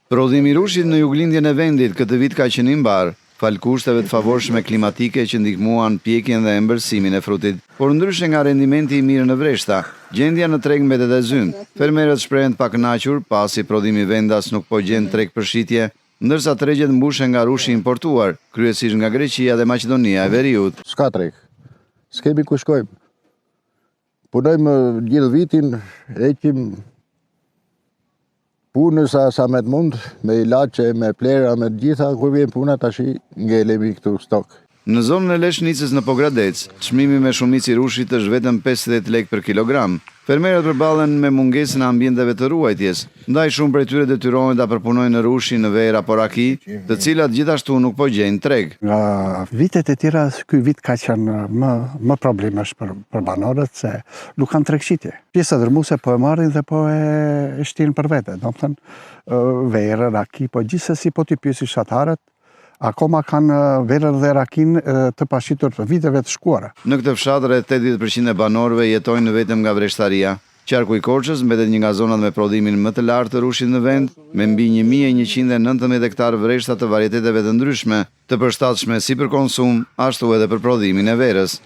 Prodhimi i rushit në juglindjen e vendit këtë vit ka qenë i mbar, fal kushteve të favorshme klimatike që ndihmuan pjekjen dhe embërsimin e frutit, por ndryshe nga rendimenti i mirë në vreshta, gjendja në treg mbetet e zymë. Fermerët shprehen të pakënaqur pasi prodhimi vendas nuk po gjen treg për shitje, ndërsa tregjet mbushen nga rushi importuar, kryesisht nga Greqia dhe Maqedonia e Veriut. S'ka treg, s'kemi ku shkojmë. Punojmë gjithë vitin, heqim punës sa me të mund, me ilaçe, me plera, me gjitha, kur vjen puna tash ngelemi këtu stok. Në zonën e Leshnicës në Pogradec, çmimi me shumicë i rushit është vetëm 50 lekë për kilogram. Fermerët përballen me mungesën e ambienteve të ruajtjes, ndaj shumë prej tyre detyrohen ta përpunojnë në rushi në verë apo raki, të cilat gjithashtu nuk po gjejnë treg. Nga vitet e tjera, ky vit ka qenë më problemesh për banorët se nuk kanë tregshitje. Pjesa dërmuese po e marrin dhe po e shtin për vete, domethënë verë, raki, po gjithsesi po ti pyesi fshatarët, akoma kanë verën dhe rakin të pashitur të viteve të shkuara. Në këtë fshat rreth 80% e banorëve jetojnë vetëm nga vreshtaria. Qarku i Korçës mbetet një nga zonat me prodhimin më të lartë të rushit në vend, me mbi 1119 hektar vreshta të varieteteve të ndryshme, të përshtatshme si për konsum, ashtu edhe për prodhimin e verës.